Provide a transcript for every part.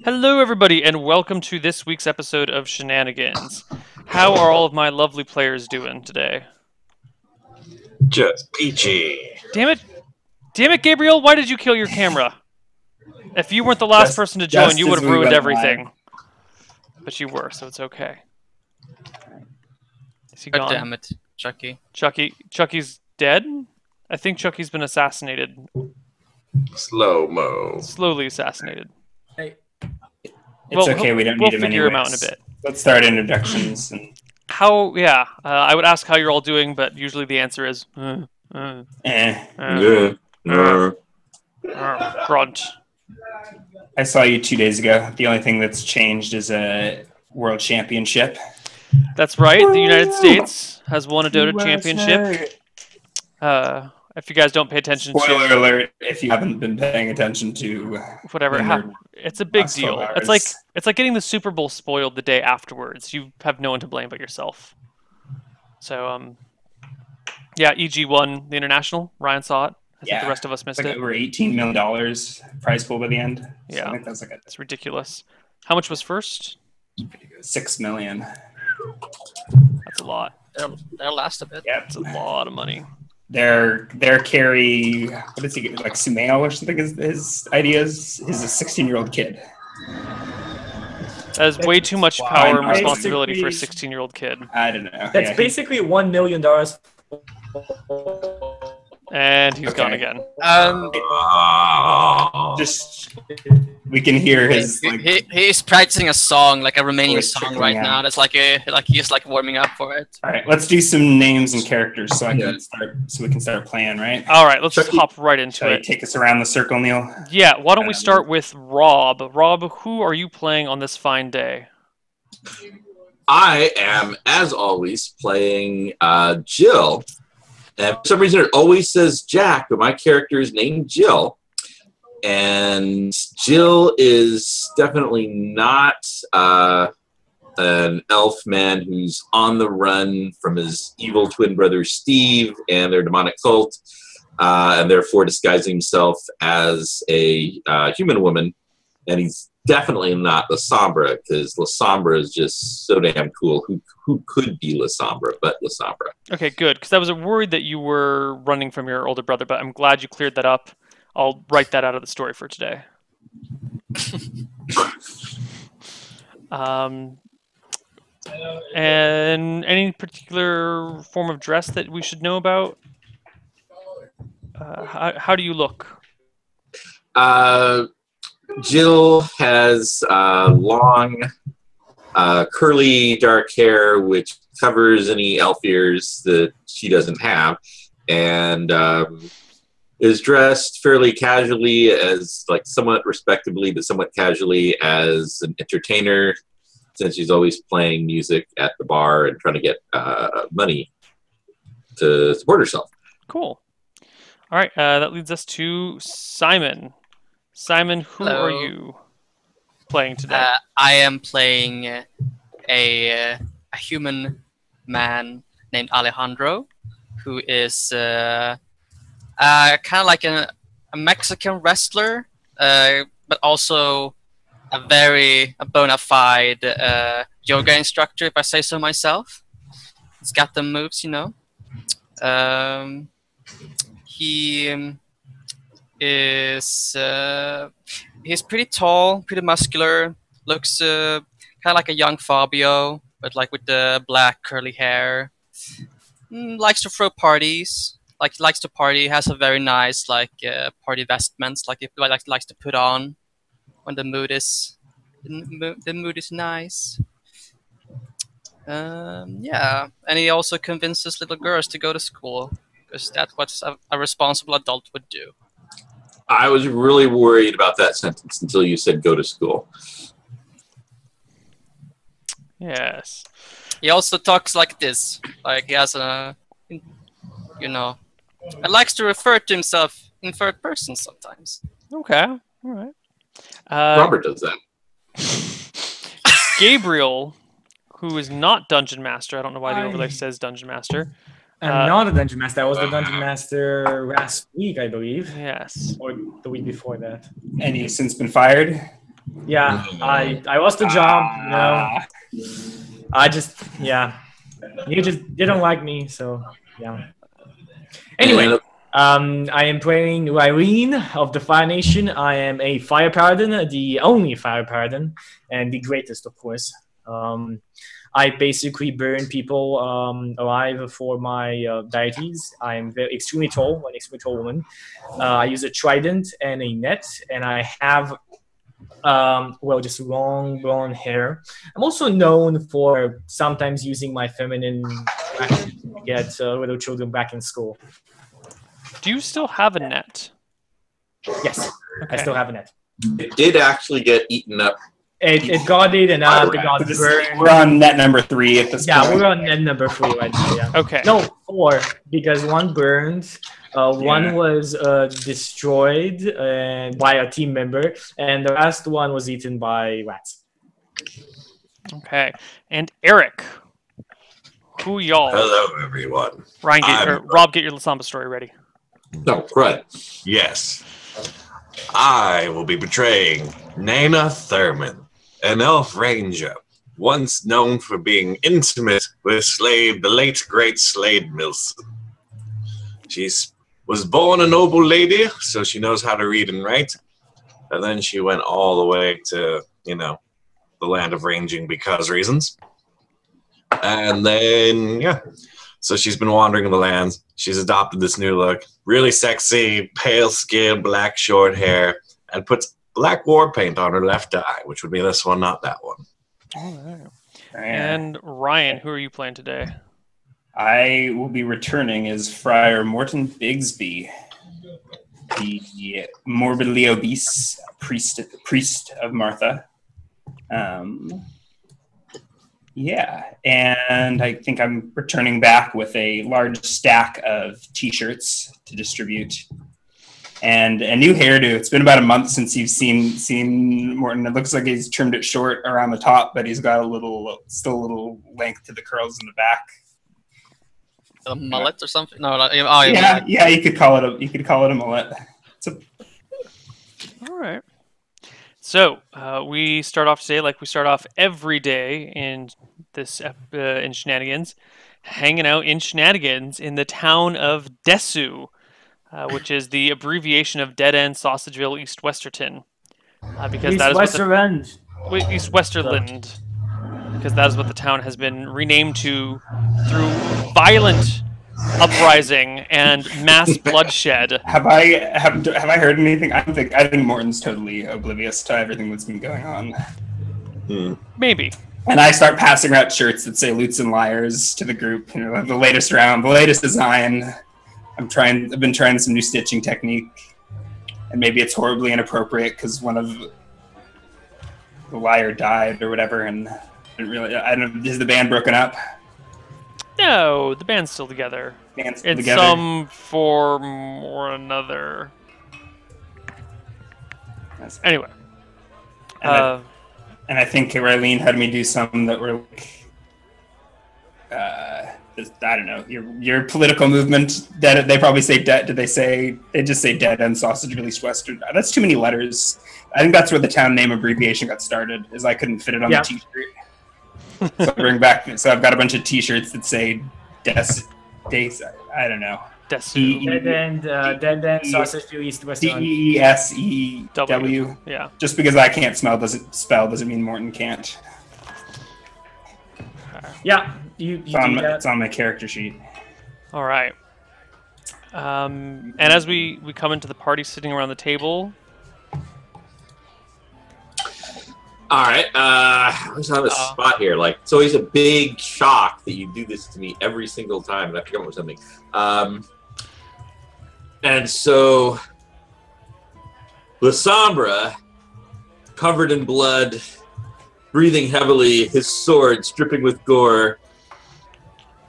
Hello, everybody, and welcome to this week's episode of Shenanigans. How are all of my lovely players doing today? Just peachy. Damn it! Damn it, Gabriel! Why did you kill your camera? If you weren't the last person to join, you would have ruined everything. But you were, so it's okay. Is he gone? Damn it, Chucky. Chucky's dead? I think Chucky's been assassinated. Slow-mo. Slowly assassinated. Hey. It's okay, we don't need him figure anyways. him out in a bit. Let's start introductions. I would ask how you're all doing, but usually the answer is grunt. I saw you 2 days ago. The only thing that's changed is a world championship. That's right. The United States has won a Dota championship. If you guys don't pay attention Spoiler alert, if you haven't been paying attention to whatever, it's a big last deal. 12 It's like getting the Super Bowl spoiled the day afterwards. You have no one to blame but yourself. So EG won the international. Ryan saw it. I think the rest of us missed it. Over $18 million prize pool by the end. So Yeah, I think that's it's ridiculous. How much was first? $6 million. That's a lot. They'll last a bit. Yeah, That's a lot of money. Their carry, what does he get? Like Sumail or something is his ideas. He's a 16-year-old kid. That is way too much power and responsibility for a 16-year-old kid. I don't know. That's basically $1 million. And he's gone again. Just we can hear his. He's practicing a song, like a Romanian voice song trickling right out. now. That's like he's warming up for it. All right, let's do some names and characters so we can start playing. Right. All right, let's just Chucky, hop right into Shall it. you take us around the circle, Neil? Yeah, why don't we start with Rob? Rob, who are you playing on this fine day? I am, as always, playing Jill. And for some reason, it always says Jack, but my character is named Jill. And Jill is definitely not an elf man who's on the run from his evil twin brother Steve and their demonic cult, and therefore disguising himself as a human woman. And he's definitely not La Sombra, because La Sombra is just so damn cool. Who could be La Sombra but La Sombra? Okay, good, because I was worried that you were running from your older brother, but I'm glad you cleared that up. I'll write that out of the story for today. And any particular form of dress that we should know about? How do you look? Jill has long, curly, dark hair, which covers any elf ears that she doesn't have, and is dressed fairly casually, as somewhat respectably, but somewhat casually as an entertainer, since she's always playing music at the bar and trying to get money to support herself. Cool. All right, that leads us to Simon. Simon, who are you playing today? I am playing a human man named Alejandro, who is kind of like a Mexican wrestler, but also a bona fide yoga instructor, if I say so myself. He's got the moves, you know. He is he's pretty tall, pretty muscular, looks kind of like a young Fabio, but with the black curly hair. Likes to throw parties, likes to party, has a very nice party vestments, likes to put on when the mood is nice. Yeah, and he also convinces little girls to go to school, because that's what a responsible adult would do. I was really worried about that sentence until you said go to school. Yes. He also talks like this. He has and likes to refer to himself in third person sometimes. Okay. All right. Robert does that. Gabriel, who is not Dungeon Master. I don't know why the overlay says Dungeon Master. I'm not a Dungeon Master. I was the Dungeon Master last week, I believe. Yes. Or the week before that. And you've since been fired? Yeah, I lost the job. You know, I just you just didn't like me, so yeah. Anyway, I am playing Irene of the Fire Nation. I am a Fire Paladin, the only Fire Paladin, and the greatest, of course. I basically burn people alive for my deities. I am extremely tall, an extremely tall woman. I use a trident and a net, and I have just long blonde hair. I'm also known for sometimes using my feminine attributes to get little children back in school. Do you still have a net? Yes, Okay. I still have a net. It did actually get eaten up. It got eaten up. It got burned. We're on net number 3 at this point. Yeah, we're on net number 3 right now. Yeah. Okay. No, 4 because one burned. One was destroyed by a team member, and the last one was eaten by rats. Okay. And Eric, who y'all? Hello, everyone. Ryan, Rob, get your Lasamba story ready. No, right. Yes. I will be portraying Nana Thurman, an elf ranger, once known for being intimate with the late great Slade Milson. She was born a noble lady, so she knows how to read and write. And then she went all the way to, the land of ranging because reasons. And then, so she's been wandering the lands. She's adopted this new look. Really sexy, pale skin, black short hair, and puts black war paint on her left eye, which would be this one, not that one. All right. And Ryan, who are you playing today? I will be returning as Friar Morton Bigsby, the morbidly obese priest of Martha. And I think I'm returning back with a large stack of T-shirts to distribute and a new hairdo. It's been about a month since you've seen Morton. It looks like he's trimmed it short around the top, but he's got still a little length to the curls in the back. A mullet or something? No, you could call it a mullet. All right. So we start off today like we start off every day in this in Shenanigans, hanging out in Shenanigans in the town of Desu, which is the abbreviation of Dead End Sausageville East Westerton, because that is East Westerland, because that is what the town has been renamed to through violent uprising and mass bloodshed. Have I heard anything? I think Morton's totally oblivious to everything that's been going on. Maybe. And I start passing out shirts that say "Lutes and Liars" to the group. The latest round, the latest design. I've been trying some new stitching technique, and maybe it's horribly inappropriate because one of the liar died or whatever, and I don't know. Is the band broken up? No, the band's still together. In some form or another. Anyway. And I think Raylene had me do some that were like, I don't know, your political movement. They probably say dead. They just say Dead End Sausageville East Western? That's too many letters. I think that's where the town name abbreviation got started, is I couldn't fit it on the T-shirt. So I've got a bunch of T-shirts that say I don't know. Desu. Dead End Sausageville East Western. DESEW. Yeah. Just because I can't doesn't mean Morton can't. Yeah, it's on my character sheet. All right. And as we come into the party sitting around the table. All right, I just have a spot here. Like, it's always a big shock that you do this to me every single time, and I have to come up with something. And so, Lasambra, covered in blood, breathing heavily, his sword dripping with gore,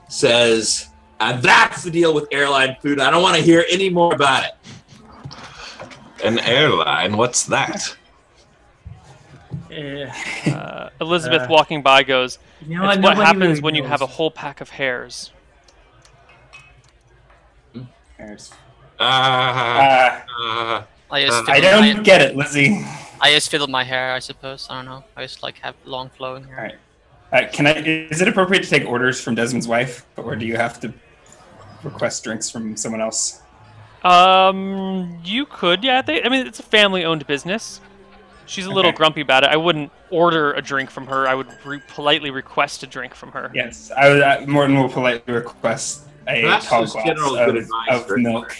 says, "And that's the deal with airline food. I don't want to hear any more about it." An airline? What's that? Elizabeth walking by goes, "It's what happens really when you have a whole pack of hares." I don't get it, Lizzie. I just fiddle my hair, I suppose. I don't know. I just like have long flowing hair. All right. Is it appropriate to take orders from Desmond's wife, or do you have to request drinks from someone else? You could, yeah. I mean, it's a family-owned business. She's a little grumpy about it. I wouldn't order a drink from her. I would politely request a drink from her. Yes, Morton will politely request a tall glass of milk.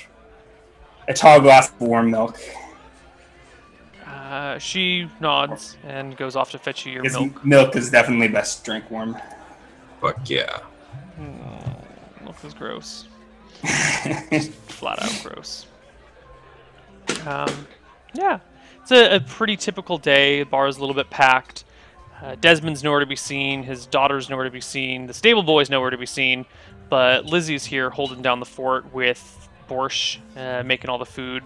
A tall glass of warm milk. She nods and goes off to fetch you your milk. Milk is definitely best to drink warm. Fuck yeah. Milk is gross. Flat out gross. Yeah. It's a pretty typical day. The bar is a little bit packed. Desmond's nowhere to be seen. His daughter's nowhere to be seen. The stable boy's nowhere to be seen. But Lizzie's here holding down the fort with Borscht, making all the food.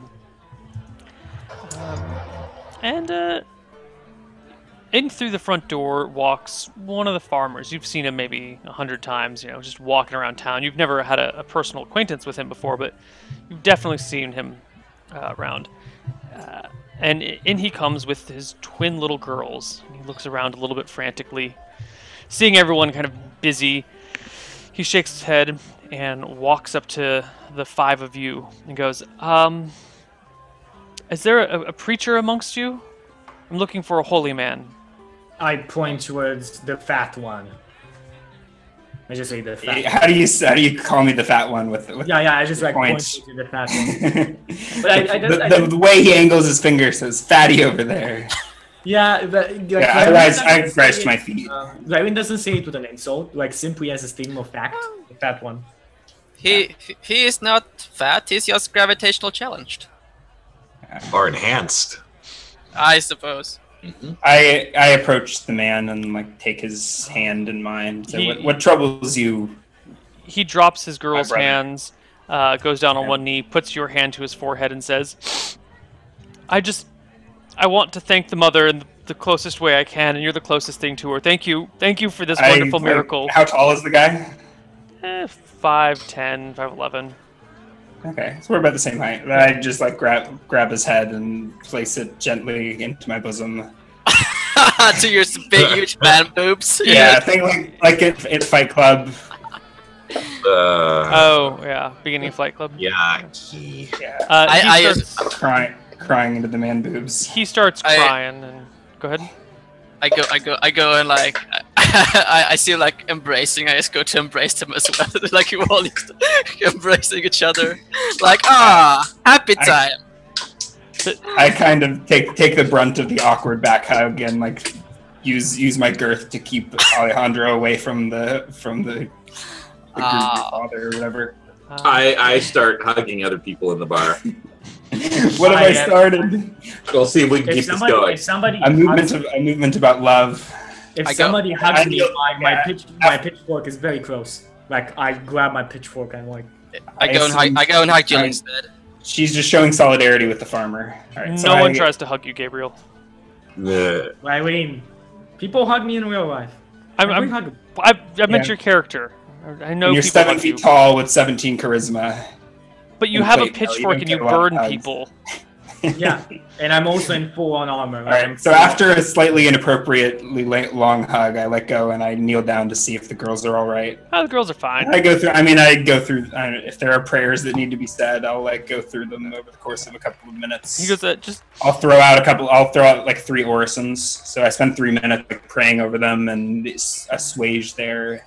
And in through the front door walks one of the farmers. You've seen him maybe 100 times, just walking around town. You've never had a personal acquaintance with him before, but you've definitely seen him around. And in he comes with his twin little girls. He looks around a little bit frantically, seeing everyone kind of busy. He shakes his head and walks up to the 5 of you and goes, is there a preacher amongst you? I'm looking for a holy man. I point towards the fat one. I just say the fat. How do you call me the fat one with yeah? I just like point to the fat one. But the way he angles his finger says "fatty" over there. Yeah, but I rise to my feet. Rylan doesn't say it with an insult, like simply as a statement of fact. The fat one. He is not fat. He's just gravitational challenged. Or enhanced. I suppose. Mm-hmm. I approach the man and like take his hand in mine. So what troubles you? He drops his girl's hands, goes down on one knee, puts your hand to his forehead, and says, I want to thank the mother in the closest way I can, and you're the closest thing to her. Thank you for this wonderful miracle. How tall is the guy? 5'10", 5'11". Okay, so we're about the same height. I just like grab his head and place it gently into my bosom. To your big huge man boobs. Yeah, I think like at Fight Club. Oh yeah, beginning of Fight Club. Yeah. He starts crying into the man boobs. He starts crying and go ahead. I go and like I see like embracing. I just go to embrace them as well. Like we're all embracing each other. Like happy time. I kind of take the brunt of the awkward back hug and like use my girth to keep Alejandro away from the groupie father or whatever. I start hugging other people in the bar. What have I started? We'll see if we can keep this going. A movement about love. If somebody hugs me, my pitchfork is very close. Like I grab my pitchfork and like I go and hug Jill instead. She's just showing solidarity with the farmer. All right, no one tries to hug you, Gabriel. I mean, people hug me in real life. I meant your character. I know and you're 7 feet tall with 17 charisma. But you have a pitchfork and you burn people. Yeah, and I'm also in full-on armor. All right, so after a slightly inappropriately long hug, I let go and I kneel down to see if the girls are all right. Oh, the girls are fine. I go through. If there are prayers that need to be said, I'll like go through them over the course of a couple of minutes. He goes, I'll throw out like 3 orisons. So I spend 3 minutes like praying over them and assuage their.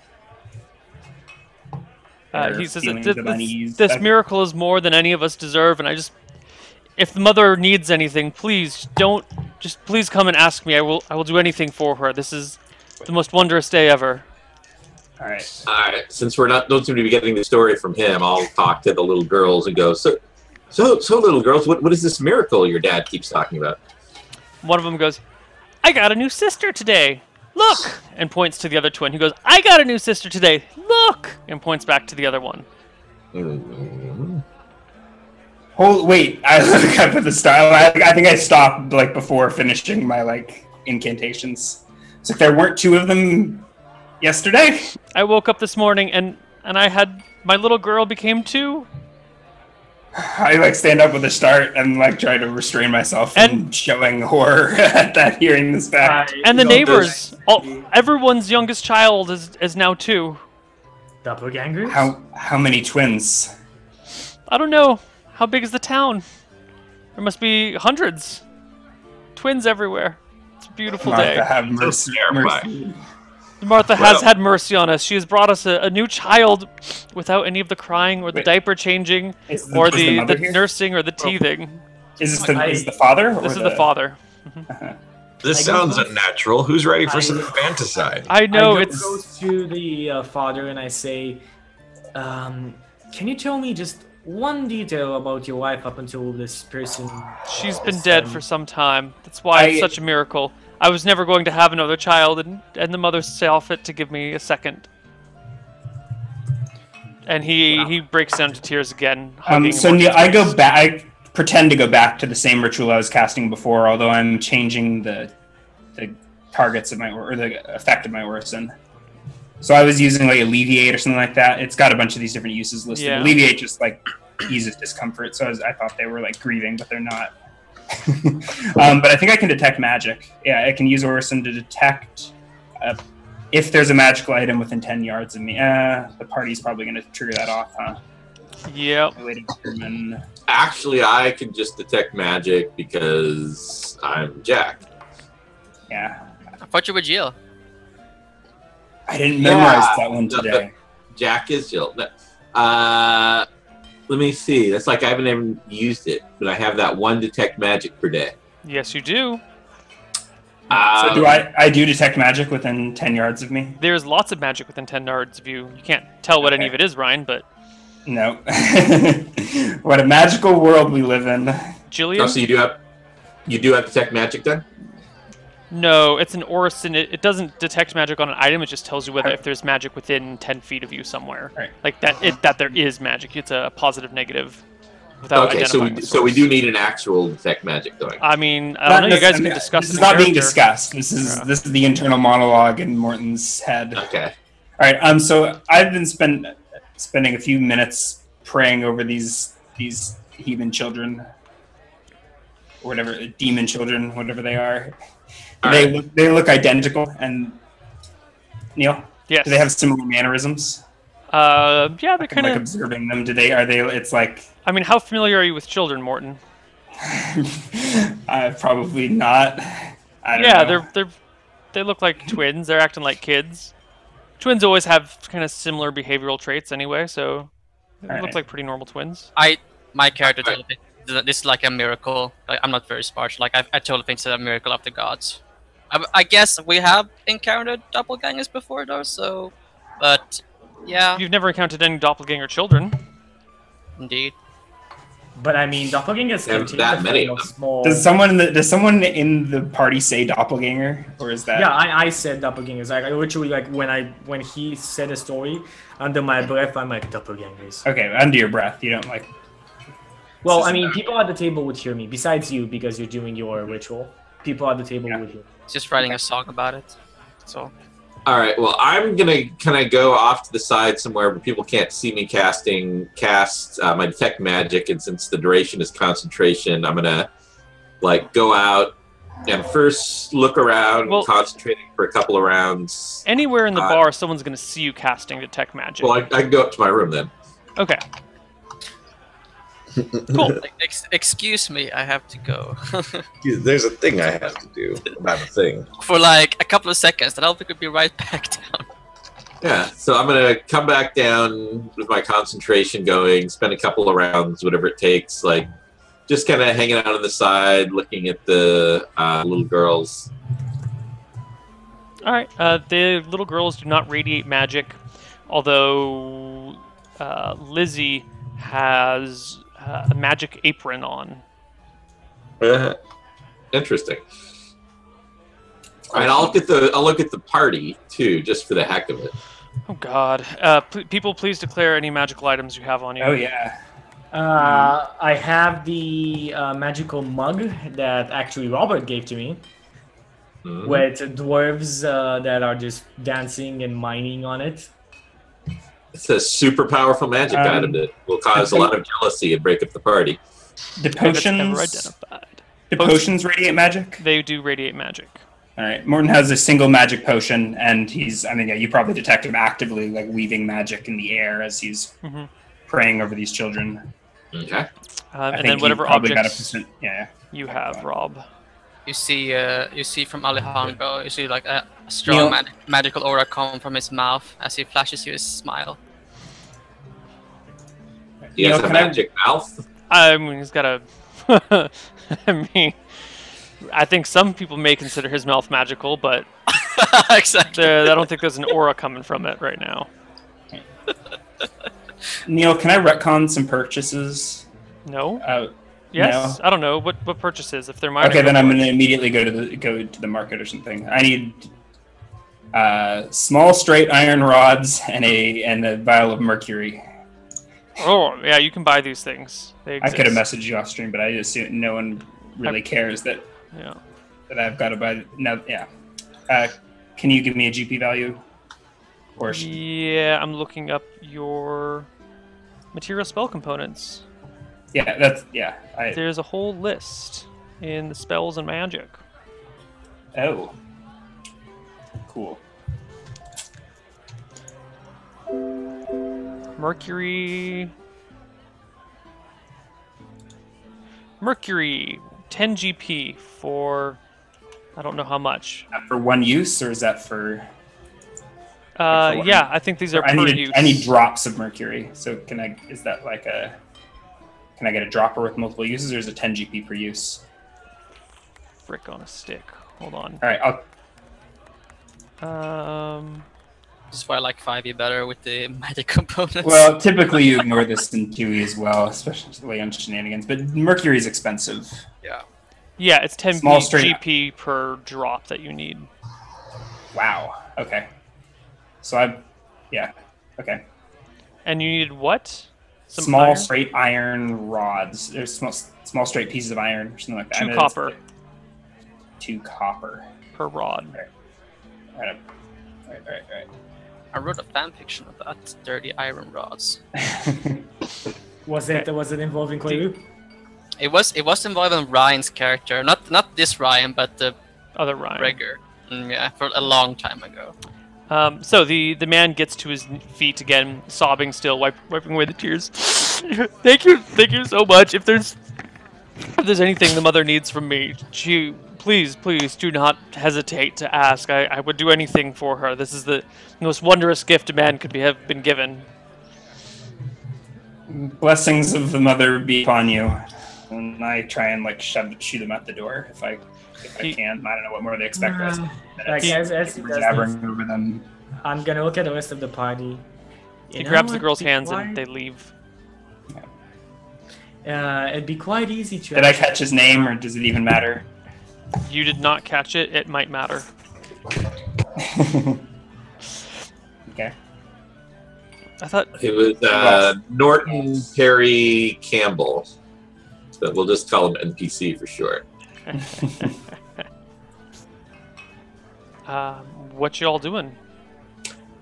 He says this miracle is more than any of us deserve, and if the mother needs anything, please come and ask me. I will do anything for her. This is the most wondrous day ever. All right. Since don't seem to be getting the story from him, I'll talk to the little girls and go. So little girls, what is this miracle your dad keeps talking about? One of them goes, I got a new sister today. Look! And points to the other twin, who goes, I got a new sister today. Look! And points back to the other one. Mm-hmm. Wait, I look up at the style. I think I stopped like before finishing my like incantations. So if there weren't 2 of them yesterday? I woke up this morning and I had my little girl became 2. I like stand up with a start and like try to restrain myself from showing horror at that hearing this fact. And the neighbors, everyone's youngest child is now 2. Doppelgangers? How many twins? I don't know. How big is the town? There must be hundreds. Twins everywhere. It's a beautiful Martha, day. have mercy. Martha has had mercy on us. She has brought us a new child without any of the crying or the diaper changing or the nursing or the teething. Is the father? This is the father. This sounds unnatural. Who's ready for some infanticide? I know I it's. go to the father and I say, "Can you tell me just one detail about your wife up until this person?" She's been dead for some time. That's why it's such a miracle. I was never going to have another child, and the mother saw fit to give me a second. And he breaks down to tears again. So Neil, I go back. I pretend to go back to the same ritual I was casting before, although I'm changing the targets of my or the effect of my orison. So I was using like alleviate or something like that. It's got a bunch of these different uses listed. Yeah. Alleviate just like eases discomfort. So I thought they were like grieving, but they're not. But I think I can detect magic. Yeah, I can use orison to detect if there's a magical item within 10 yards of me. The party's probably going to trigger that off, huh? Yep. Actually, I can just detect magic because I'm Jack. Yeah. I thought you were Jill. I didn't memorize that one today. Jack is Jill. Let me see. That's like I haven't even used it, but I have that 1 detect magic per day. Yes, you do. So do I do detect magic within 10 yards of me? There's lots of magic within 10 yards of you. You can't tell what any of it is, Ryan, but... No. What a magical world we live in. Jillian? Oh, so you do have detect magic then? No, it's an orison. It doesn't detect magic on an item. It just tells you whether if there's magic within 10 feet of you somewhere. Right. Like that there is magic. It's a positive, negative. Without Okay, so we do need an actual detect magic going. I mean, I don't know. You guys can discuss. This is not being discussed. This is the internal monologue in Morton's head. Okay. All right. So I've been spending a few minutes praying over these heathen children, or whatever, demon children, whatever they are. They look identical. And Neil, yes. Do they have similar mannerisms? Yeah, they're kind of like observing them. Are they? It's like. I mean, how familiar are you with children, Morton? Probably not. I don't know. They look like twins. They're acting like kids. Twins always have kind of similar behavioral traits anyway, so they look like pretty normal twins. My character totally thinks this is like a miracle. I'm not very smart. Like I totally think it's a miracle of the gods. I guess we have encountered doppelgangers before, though. So, but yeah. You've never encountered any doppelganger children. Indeed. But I mean, doppelgangers There's that many of them. small. Does someone in the party say doppelganger, or is that? Yeah, I said doppelgangers. I literally like when he said a story, under my breath, I'm like doppelgangers. Okay, under your breath, you don't like. Well, I mean, people at the table would hear me. Besides you, because you're doing your ritual, people at the table would hear me. Just writing a song about it. So. All right. Well, I'm gonna kind of go off to the side somewhere where people can't see me cast my detect magic, and since the duration is concentration, I'm gonna like go out and first look around, concentrating for a couple of rounds. Anywhere in the bar, someone's gonna see you casting detect magic. Well, I can go up to my room then. Okay. Cool. Excuse me, I have to go. There's a thing I have to do about a thing. For like a couple of seconds, then I'll be right back down. Yeah, so I'm going to come back down with my concentration going, spend a couple of rounds, whatever it takes, like just kind of hanging out on the side, looking at the little girls. All right. The little girls do not radiate magic, although Lizzie has a magic apron on. Interesting. All right, I'll look at the party too, just for the heck of it. Oh God! People, please declare any magical items you have on you. Oh yeah. I have the magical mug that actually Robert gave to me, with dwarves that are just dancing and mining on it. It's a super powerful magic item that will cause a lot of jealousy and break up the party. The If it's ever potions. identified. Do potions radiate magic? They do radiate magic. All right. Morton has a single magic potion, and he's. I mean, yeah, you probably detect him actively, like weaving magic in the air as he's praying over these children. Okay. And then whatever probably got a objects percent. Yeah. you have, Rob. You see from Alejandro, you see like a strong magical aura come from his mouth as he flashes you his smile. He has a magic mouth. I mean, he's got a. I mean, I think some people may consider his mouth magical, but Exactly. I don't think there's an aura coming from it right now. Neil, can I retcon some purchases? No. Yes. No. I don't know what purchases if they're mine. Okay, then I'm going to immediately go to the market or something. I need small straight iron rods and a vial of mercury. Oh yeah, you can buy these things. They I exist. could have messaged you off stream, but I assume no one really cares that I've got to buy. No, yeah. Can you give me a GP value? Or Yeah, I'm looking up your material spell components. yeah. There's a whole list in the spells and magic. Oh, cool. Mercury, 10 GP for I don't know how much. For one use, or is that for? Yeah, I think these are per use. I need drops of mercury. So can I? Is that like a? Can I get a dropper with multiple uses, or is it 10 GP per use? Frick on a stick. Hold on. All right. This is why I like 5e better with the magic components. Well, typically you ignore this in 2e as well, especially on Shenanigans. But mercury is expensive. Yeah. Yeah, it's 10 Small straight- GP per drop that you need. Wow. Okay. So okay. And you needed what? Some Small iron? straight iron rods. There's small straight pieces of iron or something like that. 2 copper 2 copper per rod. Right. I wrote a fan fiction of that. Dirty iron rods. Was it involving Koyu? It was involving Ryan's character, not this Ryan, but the Other Ryan. Rigger. Yeah, for a long time ago. So the man gets to his feet again, sobbing still, wiping away the tears. Thank you so much. If there's anything the mother needs from me, please do not hesitate to ask. I would do anything for her. This is the most wondrous gift a man could have been given. Blessings of the mother be upon you. And I try and like shoot them out the door if I can. I don't know what more they expect. As he does this, Jabbering over them. I'm gonna look at the rest of the party. He grabs the girl's hands and they leave. It'd be quite easy to. Did I catch his name, or does it even matter? You did not catch it. It might matter. Okay. I thought It was Norton Perry Campbell, but we'll just call him NPC for short. what you all doing?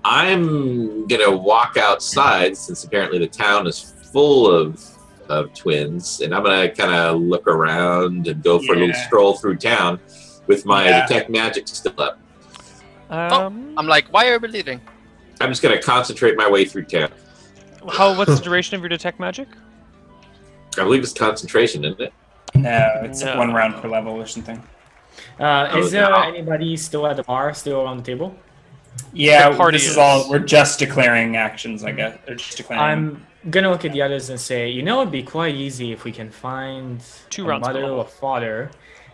I'm gonna walk outside since apparently the town is full of twins, and I'm gonna kind of look around and go for a little stroll through town with my detect magic still up. I'm like, why are we leaving? I'm just gonna concentrate my way through town. What's the duration of your detect magic? I believe it's concentration, isn't it? No, it's No. 1 round per level or something. Is there no. anybody still at the bar, still around the table? Yeah, The party this is is. all. We're just declaring actions, I guess. They're just declaring. I'm gonna look at the others and say, it'd be quite easy if we can find 2 a rounds per mother level. or father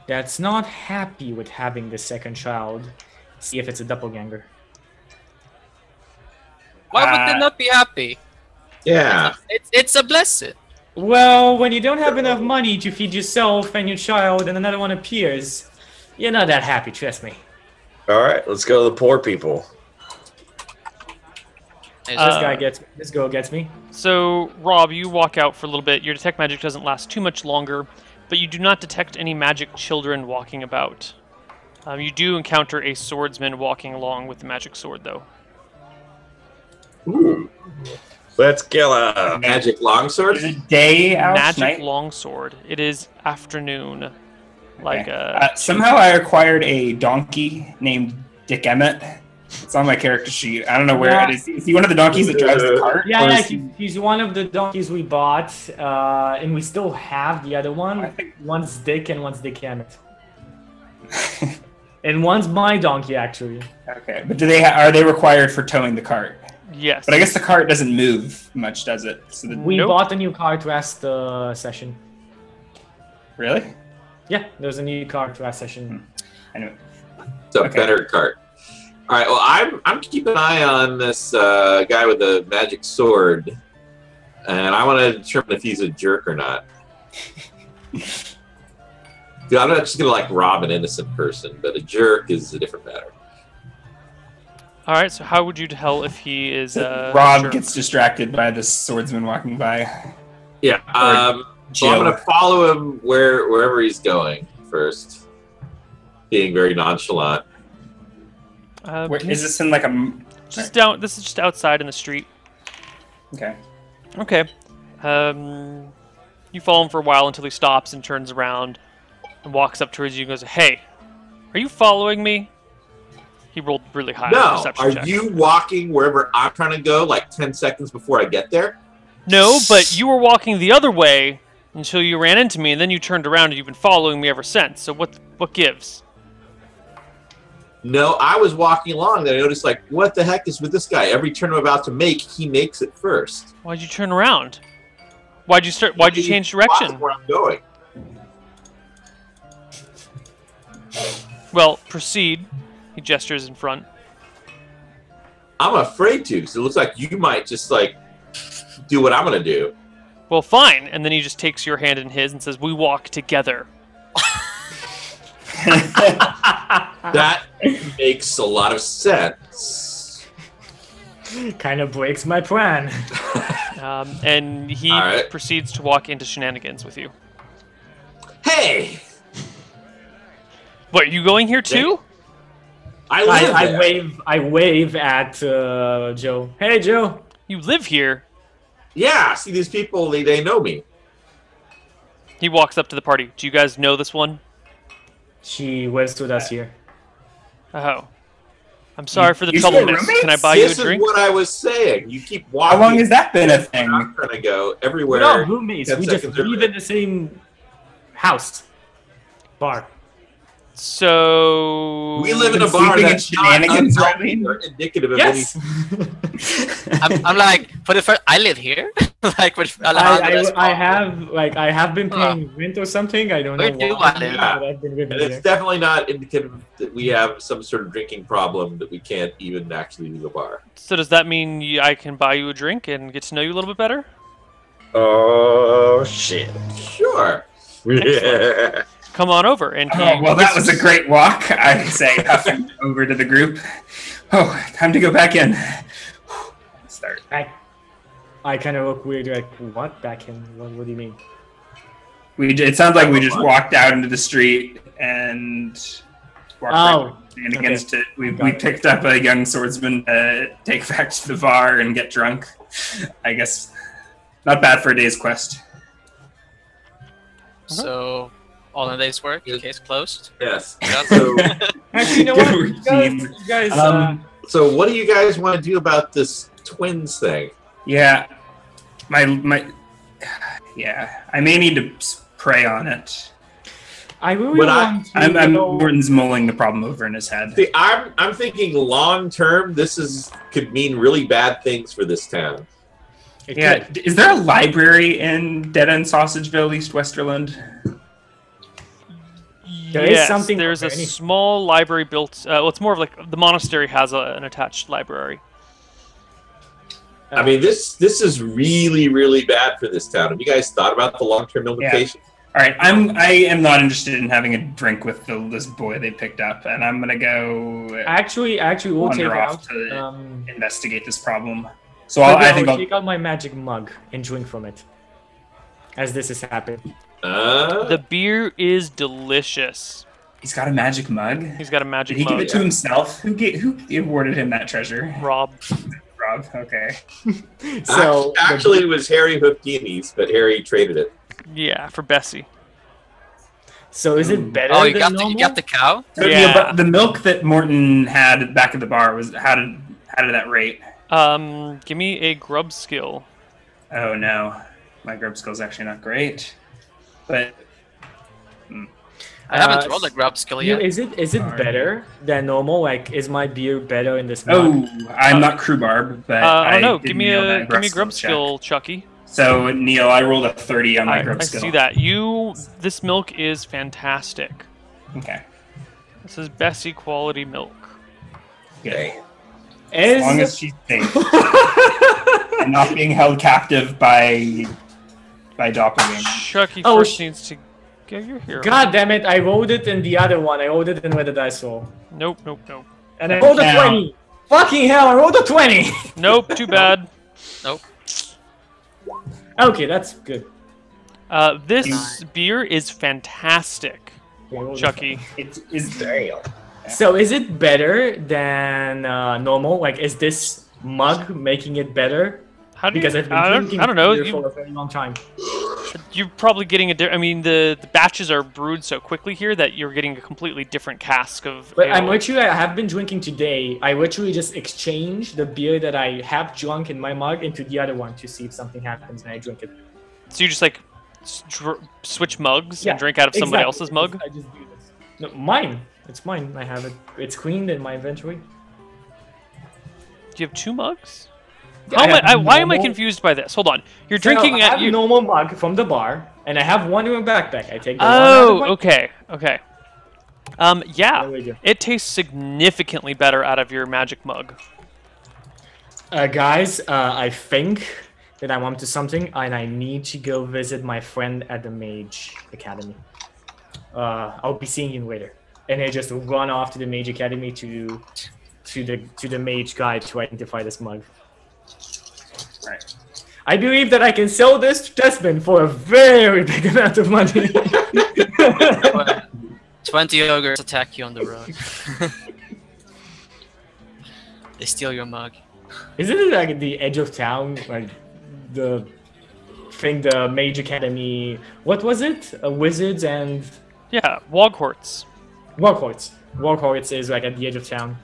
that's not happy with having the second child. See if it's a doppelganger. Why would they not be happy? Yeah. It's a blessing. Well, when you don't have enough money to feed yourself and your child, and another one appears, you're not that happy. Trust me. All right, let's go to the poor people. This girl gets me. So, Rob, you walk out for a little bit. Your detect magic doesn't last too much longer, but you do not detect any magic children walking about. You do encounter a swordsman walking along with the magic sword, though. Ooh. Let's kill him. Magic longsword. Is it day out? Magic night? longsword. It is afternoon. Like Okay. Somehow I acquired a donkey named Dick Emmett. It's on my character sheet. I don't know where it is. Is he one of the donkeys that drives the cart? Yeah, Or yeah, is he- he's one of the donkeys we bought, and we still have the other one. I think- One's Dick and one's Dick Emmett. And one's my donkey, actually. Okay, but are they required for towing the cart? yes. But I guess the cart doesn't move much, does it? So We Nope. bought a new cart last session. really? Yeah, there's a new cart last session. Anyway, It's a Okay. better cart. All right. Well, I'm keeping an eye on this guy with the magic sword, and I want to determine if he's a jerk or not. Dude, I'm not just gonna like rob an innocent person, but a jerk is a different matter. All right. So how would you tell if he is Rob jerk? gets distracted by this swordsman walking by. Yeah. So I'm gonna follow him wherever he's going first, being very nonchalant. Where, is this in like a? Just down. This is just outside in the street. Okay. Okay. You follow him for a while until he stops and turns around and walks up towards you and goes, "Hey, are you following me?" He rolled really high on the No, perception are check. you walking wherever I'm trying to go, like 10 seconds before I get there? No, but you were walking the other way until you ran into me, and then you turned around and you've been following me ever since. So what gives? No, I was walking along, then I noticed, like, what the heck is with this guy? Every turn I'm about to make, he makes it first. Why'd you turn around? Why'd you change direction? Where I'm going. Well, proceed. He gestures in front. I'm afraid to, because it looks like you might just, like, do what I'm going to do. Well, fine. And then he just takes your hand in his and says, "We walk together." That makes a lot of sense. Kind of breaks my plan. And he All right. proceeds to walk into Shenanigans with you. Hey! What, are you going here too? I live there. I wave at Joe. Hey, Joe. You live here? Yeah, see, these people, they know me. He walks up to the party. Do you guys know this one? She waves with us here. Oh. I'm sorry for the You still trouble, miss. roommates? Can I buy you a This is drink? what I was saying. You keep How walking. long has that been a thing? I'm trying to go everywhere. We're not roommates. 10 We just seconds live earlier. in the same house. Bar. So... We live in a Been bar sleeping in that's not Shenanigans, unhealthy Riley? or indicative of Yes. I'm like, for the first, I live here. Like with Alejandro. I have been paying rent or something. I don't know Where do why, I live? but I've been living And it's here. definitely not indicative that we have some sort of drinking problem that we can't even actually leave a bar. So does that mean I can buy you a drink and get to know you a little bit better? Oh shit. Sure. Yeah. Come on over. And he Oh, well, that was a great walk, I say, huffing over to the group. Oh, time to go back in. Start. I kind of look weird. Like, what? Back in? What do you mean? It sounds like we just walked out into the street and walked Oh, Shenanigans okay. we Got it. picked up a young swordsman to take back to the bar and get drunk. I guess not bad for a day's quest. So, all in a day's work. Case closed. Yes. Yeah. So, Actually, you know Good what? routine. You guys so what do you guys want to do about this twins thing? Yeah, yeah. I may need to pray on it. I really But want to I'm know- Morton's mulling the problem over in his head. See, I'm thinking long term. Could mean really bad things for this town. It Yeah, could. is there a library in Dead End Sausageville, East Westerland? There is Yes, something there's for a any- small library built... well, it's more of like... The monastery has an attached library. I mean, this is really, really bad for this town. Have you guys thought about the long term implications? All right, I am not interested in having a drink with this boy they picked up, and I'm gonna go Actually, we'll take wander off out. to investigate this problem. So Maybe I think I'll I'll take out my magic mug and drink from it, as this is happening. The beer is delicious. He's got a magic mug. He's got a magic Did he mug. give it to himself? Who awarded him that treasure? Rob. Rob. Okay. So Actually, it was Harry Houdini's, but Harry traded it. Yeah, for Bessie. so is it better Oh, you than got normal? you got the cow. So, Yeah. Neil, but the milk that Morton had back at the bar was how did that rate? Give me a grub skill. Oh no, my grub skill's actually not great. But I haven't rolled a grub skill You, yet. is it Sorry. better than normal? Like, is my beer better in this mug? oh, I'm not crew barb, but I don't know. did Give me nail a that grub check. skill, Chucky. So Neil, I rolled a 30 on my grub I skill. see that. This milk is fantastic. Okay. This is Bessie quality milk. Good. As long as she's safe and not being held captive by doppelganger. Chucky Oh, first needs to get your hero. God damn it! I rolled it in the other one. I rolled it in with the dice roll, Nope, nope, nope. and I rolled a Now- 20. Fucking hell! I rolled a 20. Nope, too bad. Nope. Okay, that's good. This beer is fantastic, I rolled a Chucky. It is damn. So is it better than normal? Like, is this mug making it better? How do Because you, I've been I drinking don't know. beer for a very long time. You're probably getting I mean, the batches are brewed so quickly here that you're getting a completely different cask of But ale. I'm literally, I have been drinking today. I literally just exchange the beer that I have drunk in my mug into the other one to see if something happens and I drink it. So you just like switch mugs Yeah, and drink out of somebody exactly. else's mug? I just do this. No, mine. It's mine. I have it. It's cleaned in my inventory. Do you have 2 mugs? Yeah, How I am I, have why am I normal- confused by this? Hold on. You're So, drinking I at have you. normal mug from the bar, and I have one in my backpack. I take the one out of Oh, my- okay, okay. Yeah, There we go. it tastes significantly better out of your magic mug. Guys, I think that I'm onto something, and I need to go visit my friend at the Mage Academy. I'll be seeing you later. And I just run off to the Mage Academy to the mage guy to identify this mug. Right. I believe that I can sell this to Desmond for a very big amount of money. 20 ogres attack you on the road. They steal your mug. Isn't it like at the edge of town, like the thing, the Mage Academy? What was it? Wizards and Yeah, Woghorts. Warhorts. Warhorts is like at the edge of town.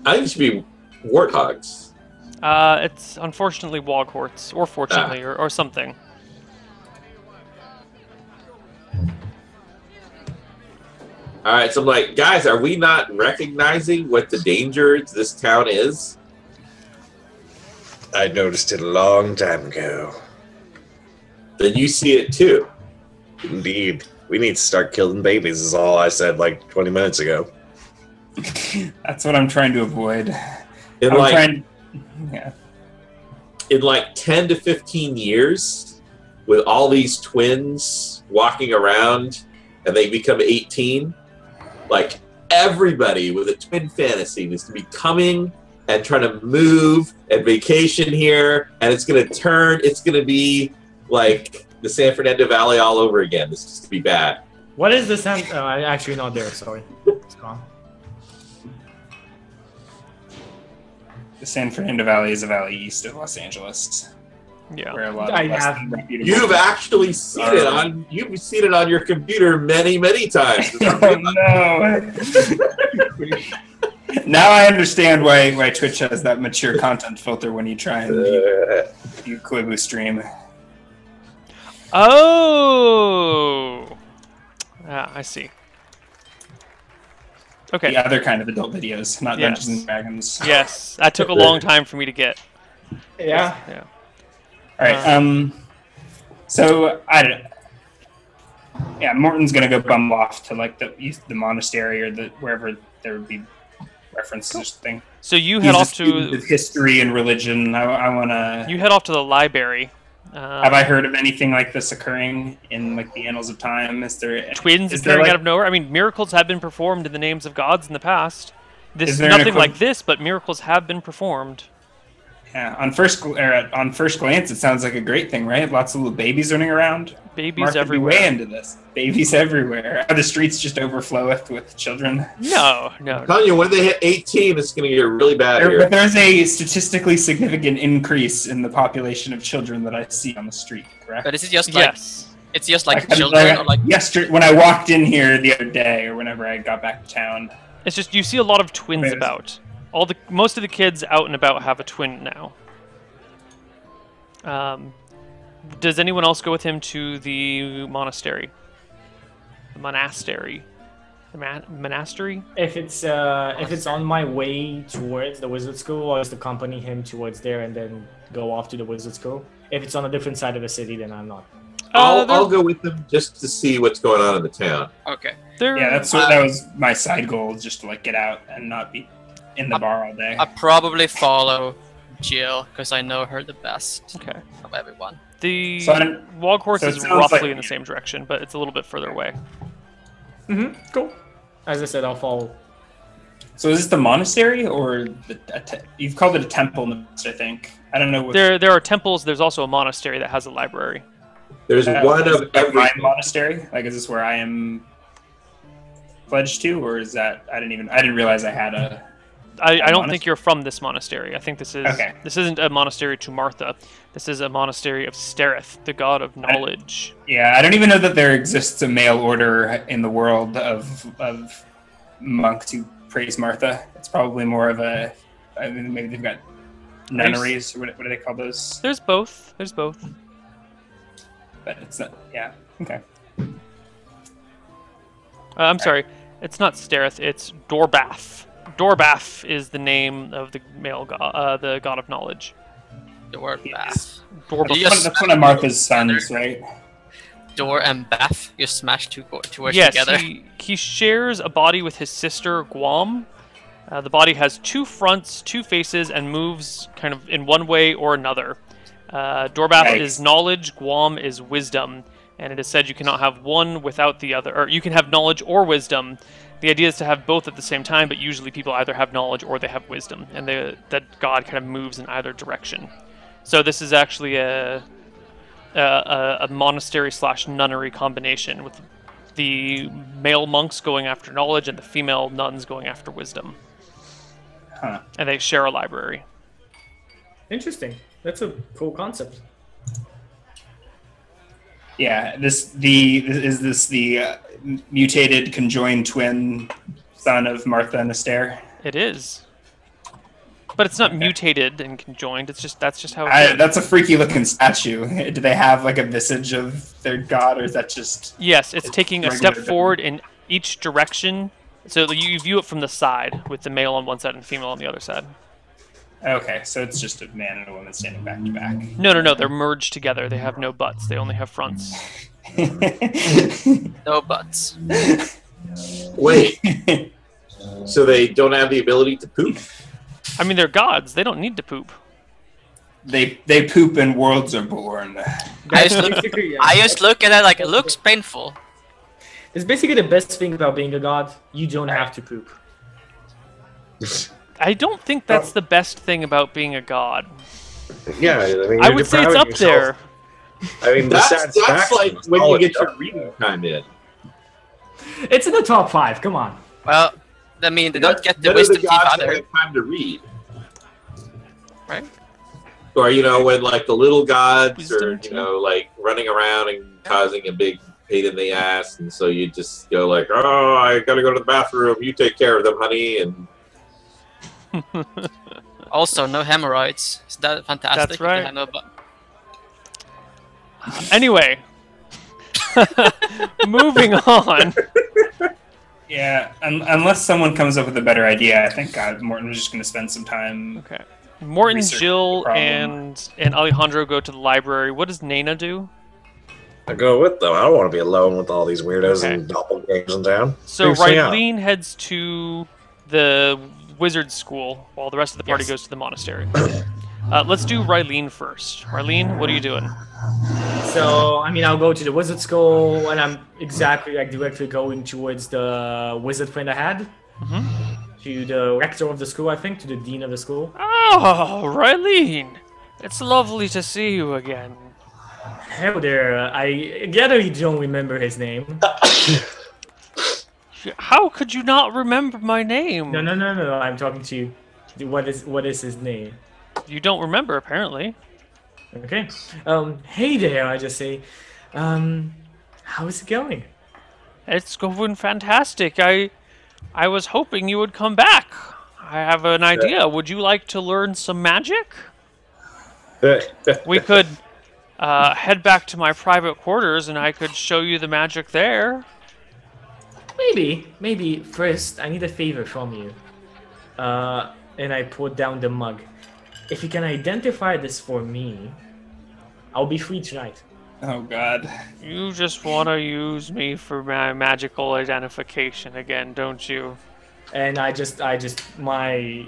I think it should be warthogs. It's unfortunately Woghorts, or fortunately, or something. All right, so I'm like, guys, are we not recognizing what the danger this town is? I noticed it a long time ago. Then you see it too. Indeed. We need to start killing babies, is all I said like 20 minutes ago. That's what I'm trying to avoid. In I'm like trying. Yeah. in like 10 to 15 years, with all these twins walking around and they become 18, like everybody with a twin fantasy needs to be coming and trying to move and vacation here, and it's going to be like the San Fernando Valley all over again. This is to be bad. What is the San? Oh, I'm actually not there. Sorry, it's gone. The San Fernando Valley is a valley east of Los Angeles, Yeah. where a lot I of less have- than reputable. You've actually seen it on your computer many times. Oh no! Now I understand why Twitch has that mature content filter when you try and view Koibu stream. Oh! Yeah, I see. Okay. The other kind of adult videos, not Yes. Dungeons and Dragons. Yes, that took a long time for me to get. Yeah. Yeah. All right. So I don't. Yeah, Morton's gonna go bumble off to like the monastery or wherever there would be references or something. So you He's head a off student to of history and religion. I wanna. the library. Have I heard of anything like this occurring in like the annals of time? Is there Twins is there, appearing like- out of nowhere. I mean, miracles have been performed in the names of gods in the past. This Is is there an nothing like equiv- this, but miracles have been performed. Yeah, on first glance, it sounds like a great thing, right? Lots of little babies running around. Babies Mark would be everywhere. way into this. Babies everywhere. Are the streets just overfloweth with children? No. I'm telling you, when they hit 18, it's going to get really bad here. But there's a statistically significant increase in the population of children that I see on the street, correct? But is it just like Yes. it's just like children or like yesterday when I walked in here the other day, or whenever I got back to town? It's just you see a lot of twins Right. about. Most of the kids out and about have a twin now. Does anyone else go with him to the monastery? The monastery. The monastery? If it's on my way towards the wizard school, I'll just accompany him towards there and then go off to the wizard school. If it's on a different side of the city, then I'm not. I'll go with them just to see what's going on in the town. okay. Yeah, that was my side goal, just to like get out and not be in the bar all day. I probably follow Jill because I know her the best Okay. of everyone. The So I don't- Wog Horse so it is sounds roughly like- in the same direction, but it's a little bit further away. Cool. As I said, I'll follow. So is this the monastery or you've called it a temple in the past, I think. I don't know what There are temples. There's also a monastery that has a library. There's one is of it my every. monastery. Like, is this where I am pledged to, or is that I didn't realize I had a. I don't monastery? think you're from this monastery. I think this is Okay. This isn't a monastery to Martha. This is a monastery of Stereth, the god of knowledge. Yeah, I don't even know that there exists a mail order in the world of monks who praise Martha. It's probably more of a. I mean, maybe they've got nunneries. Or what do they call those? There's both. There's both. But it's not. Yeah. Okay. I'm sorry. It's not Stereth. It's Dorbath. Dorbath is the name of the male god, the god of knowledge. Door Yes. bath. Dorbath. Yes. That's one of Martha's sons, right? Door and bath. You smash two words Yes, together. he shares a body with his sister Guam. The body has two fronts, two faces, and moves kind of in one way or another. Dorbath Nice. is knowledge, Guam is wisdom, and it is said you cannot have one without the other, or you can have knowledge or wisdom. The idea is to have both at the same time, but usually people either have knowledge or they have wisdom, and that god kind of moves in either direction. So this is actually a monastery / nunnery combination, with the male monks going after knowledge and the female nuns going after wisdom. Huh. And they share a library. Interesting. That's a cool concept. Yeah. Is this the mutated conjoined twin son of Martha and Esther? It is. But it's not mutated and conjoined. That's just how it is. That's a freaky looking statue. Do they have like a visage of their god, or is that just? Yes, it's taking a step regular forward in each direction. So you view it from the side, with the male on one side and the female on the other side. Okay, so it's just a man and a woman standing back to back. No, they're merged together. They have no butts. They only have fronts. No butts. Wait, so they don't have the ability to poop? I mean, they're gods. They don't need to poop. They poop and worlds are born. I just look at it like it looks painful. It's basically the best thing about being a god. You don't have to poop. I don't think that's the best thing about being a god. Yeah, I mean, I you're would say it's depriving up yourself. there. I mean, the That's satisfaction like is when all you it get your does. reading time in. It's in the top 5. Come on. Well, I mean, they don't get the None of wisdom the teeth gods either, have time to read. right? Or, when like the little gods Wisdom are, teeth. like running around and causing a big pain in the ass, and so you just go like, oh, I gotta go to the bathroom, you take care of them, honey, and Also, no hemorrhoids. Is that fantastic? That's You can right. have no bu- Anyway. Moving on. Yeah, unless someone comes up with a better idea, I think Morton was just going to spend some time. Okay. Morton, Research Jill, the problem. and Alejandro go to the library. What does Nana do? I go with them. I don't want to be alone with all these weirdos Okay. and doppelgangers in town. So Creeps me out. Rylene heads to the wizard school while the rest of the party Yes. goes to the monastery. Let's do Rylene first. Rylene, what are you doing? So, I'll go to the wizard school, and I'm exactly directly going towards the wizard friend I had. to the rector of the school, I think, to the dean of the school. Oh, Rylene! It's lovely to see you again. Hello there. I gather you don't remember his name. How could you not remember my name? No. I'm talking to you. What is his name? You don't remember, apparently. Okay. Hey there. I just say, how is it going? It's going fantastic. I was hoping you would come back. I have an idea. Would you like to learn some magic? We could head back to my private quarters and I could show you the magic there. Maybe first I need a favor from you. And I put down the mug. If you can identify this for me, I'll be free tonight. Oh God. You just want to use me for my magical identification again, don't you? And my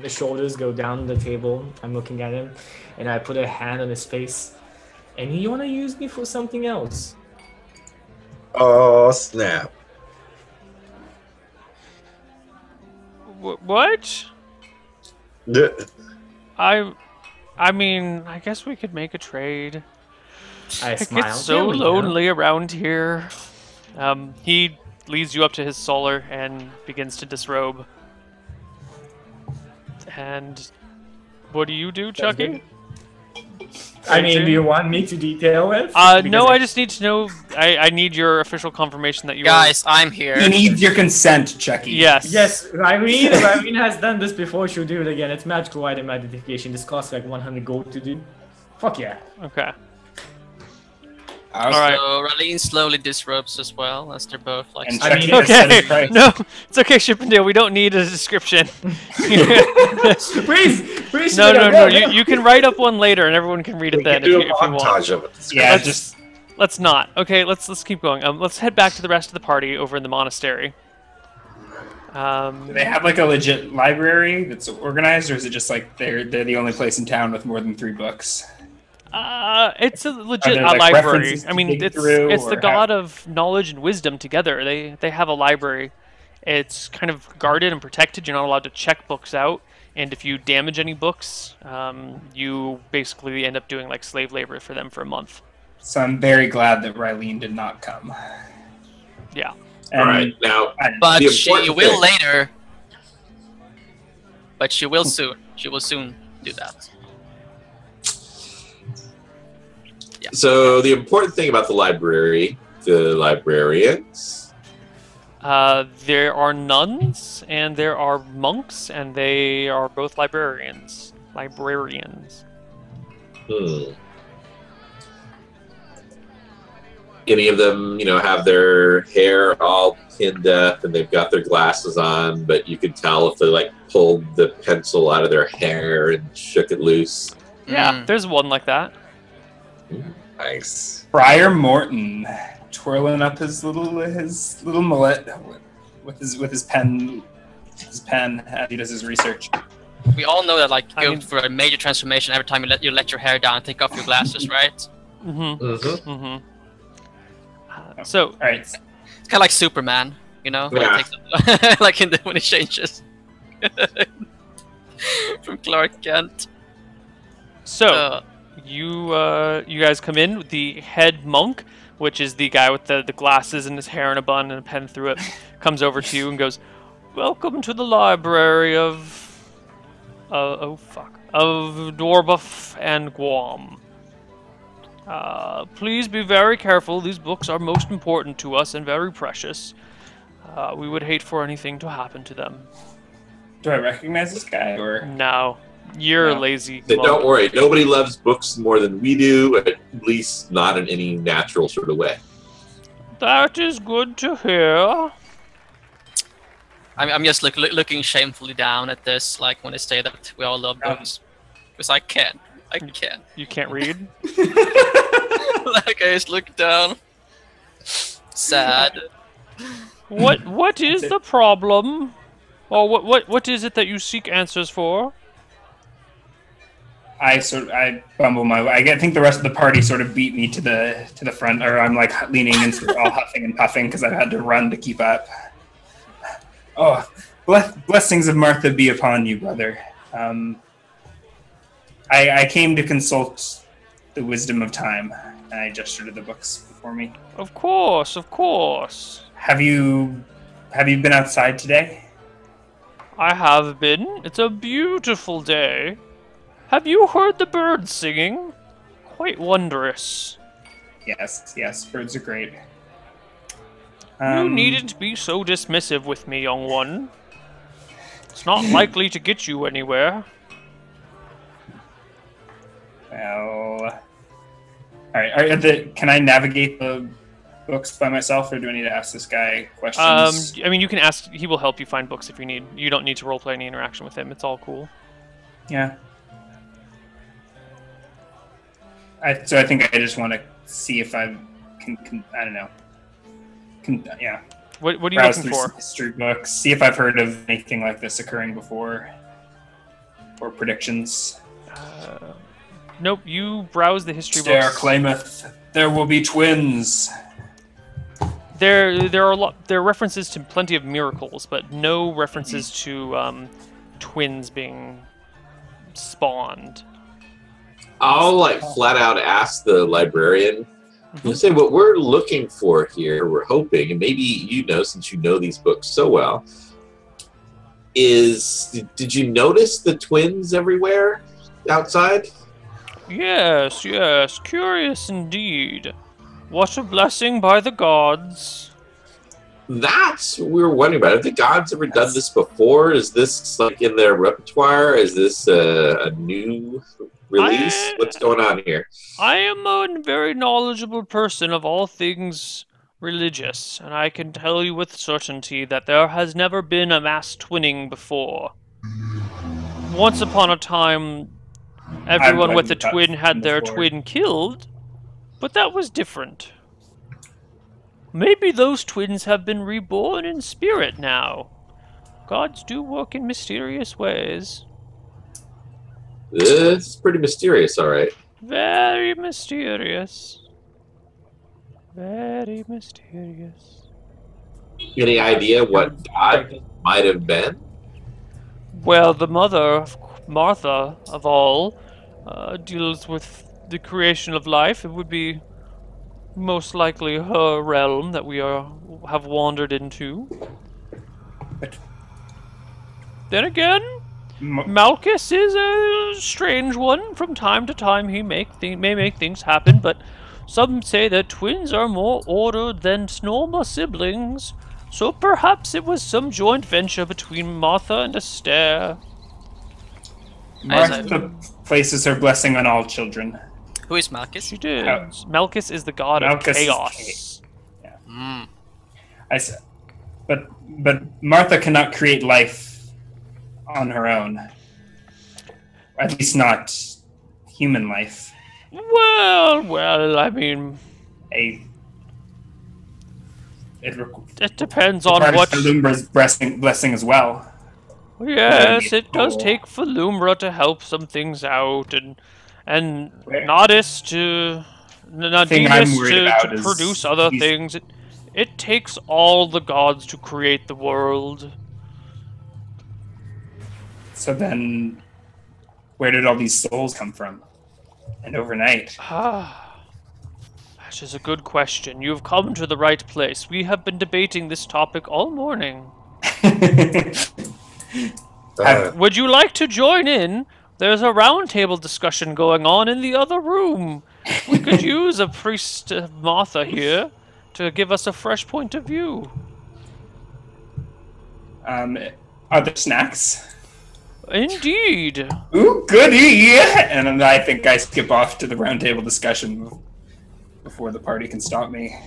shoulders go down the table. I'm looking at him, and I put a hand on his face. And you want to use me for something else? Oh, snap. What? D- I mean, I guess we could make a trade. I It smile. gets so There we go. lonely around here. He leads you up to his solar and begins to disrobe. And what do you do, Chucky? I mean, do you want me to detail it? No, Because I just need to know. I need your official confirmation that you Guys, I'm here. He needs your consent, Chucky. Yes. Yes, Irene has done this before. She'll do it again. It's magical item identification. This costs like 100 gold to do. Fuck yeah. Okay. All right. So Rylene slowly disrobes as well, as they're both like. And I Chucky mean, has set his Okay. price. No, it's okay, Chippendale. We don't need a description. Please. No. You can write up one later, and everyone can read we it then can do if you a want. montage of it. Yeah, Let's- just Let's not. Okay, let's keep going. Let's head back to the rest of the party over in the monastery. do they have like a legit library that's organized, or is it just like they're the only place in town with more than 3 books? It's a legit there, like, library. references I to mean, dig it's through, the or how- god of knowledge and wisdom together. They have a library. It's kind of guarded and protected. You're not allowed to check books out, and if you damage any books, you basically end up doing like slave labor for them for a month. So I'm very glad that Rylene did not come. Yeah. And All right, now But the she important will thing- later. But she will soon. She will soon do that. Yeah. So the important thing about the librarians. There are nuns and there are monks, and they are both librarians. Any of them, have their hair all pinned up and they've got their glasses on, but you could tell if they like pulled the pencil out of their hair and shook it loose. Yeah, there's one like that. Nice. Friar Morton twirling up his little mullet with his pen as he does his research. We all know that, like, I go mean- for a major transformation every time you let your hair down and take off your glasses, right? Mm-hmm. Mm-hmm. Mm-hmm. So, All right, It's kind of like Superman, you know, when Yeah. he takes like when he changes from Clark Kent. you guys come in. The head monk, which is the guy with the glasses and his hair in a bun and a pen through it, comes over to you and goes, "Welcome to the library of Dwarbuff and Guam. Please be very careful. These books are most important to us and very precious. We would hate for anything to happen to them." do I recognize this guy or? No, you're No. lazy. Then monk. don't worry, nobody loves books more than we do, at least not in any natural sort of way. That is good to hear. I'm just looking shamefully down at this, like when they say that we all love books, because I can't. You can't read. Like I just look down, sad. What is the problem? Or what is it that you seek answers for? I bumble my way. I think the rest of the party sort of beat me to the front, or I'm like leaning and sort of all huffing and puffing because I've had to run to keep up. Oh, Blessings of Martha be upon you, brother. I came to consult the wisdom of time, and I gestured to the books before me. Of course, of course. Have you been outside today? I have been. It's a beautiful day. Have you heard the birds singing? Quite wondrous. Yes, birds are great. You needn't be so dismissive with me, young one. It's not likely to get you anywhere. Well, all right. Can I navigate the books by myself, or do I need to ask this guy questions? I mean, you can ask. He will help you find books if you need. You don't need to roleplay any interaction with him. It's all cool. Yeah. So I think I just want to see if I can I don't know. Yeah. What are you Browse looking through for? some history books. See if I've heard of anything like this occurring before, or predictions. Nope. You browse the history Stare books. claimeth there will be twins. There are references to plenty of miracles, but no references to twins being spawned. I'll like flat out ask the librarian. You say what we're looking for here. We're hoping, and maybe you know since you know these books so well. Did you notice the twins everywhere outside? Yes, curious indeed. What a blessing by the gods. That's what we were wondering about. Have the gods ever done this before? Is this like in their repertoire? Is this a new release? What's going on here? I am a very knowledgeable person of all things religious, and I can tell you with certainty that there has never been a mass twinning before. Once upon a time, everyone with a twin had their twin killed, but that was different. Maybe those twins have been reborn in spirit now. Gods do work in mysterious ways. This is pretty mysterious, all right. Very mysterious. Very mysterious. Any idea what god might have been? Well, the mother, Martha, of all, deals with the creation of life. It would be most likely her realm that we have wandered into. Then again, Malchus is a strange one. From time to time he may make things happen, but some say that twins are more ordered than normal siblings, so perhaps it was some joint venture between Martha and Astaire. Martha places her blessing on all children. Who is Malchus? She did. Malchus is the god of chaos. Yeah. But Martha cannot create life on her own. At least not human life. Well, I mean, It depends on what. Lumbra's blessing as well. Yes, it does take Falumbra to help some things out, and Nodis to produce other things. It takes all the gods to create the world. So then, where did all these souls come from? And overnight? That is a good question. You've come to the right place. We have been debating this topic all morning. Would you like to join in? There's a roundtable discussion going on in the other room. We could use a priest Martha here to give us a fresh point of view. Are there snacks? Indeed. Ooh, goody! And then I think I skip off to the roundtable discussion before the party can stop me.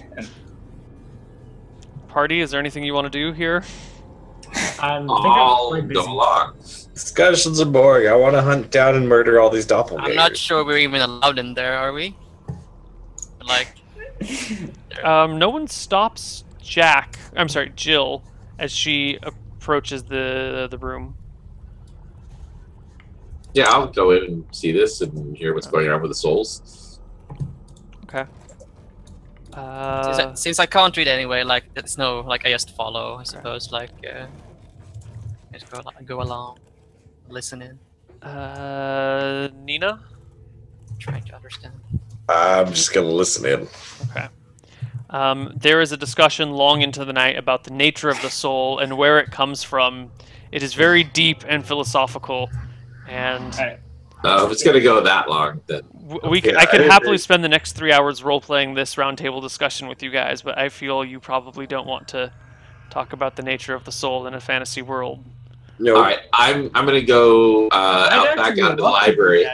Party, is there anything you want to do here? I'll go along. Discussions are boring. I want to hunt down and murder all these doppelgangers. I'm not sure we're even allowed in there, are we? Like, no one stops Jill, as she approaches the room. Yeah, I'll go in and see this and hear what's going on with the souls. Okay. Since I can't read anyway, like, there's no, like, I just follow, I suppose, like, Just go along, listen in, Nina? trying to understand. I'm just gonna listen in. Okay. There is a discussion long into the night about the nature of the soul and where it comes from. It is very deep and philosophical, and If it's going to go that long, then I could happily spend the next 3 hours role-playing this roundtable discussion with you guys, but I feel you probably don't want to talk about the nature of the soul in a fantasy world. No. all right. I'm going to go out back out of the library.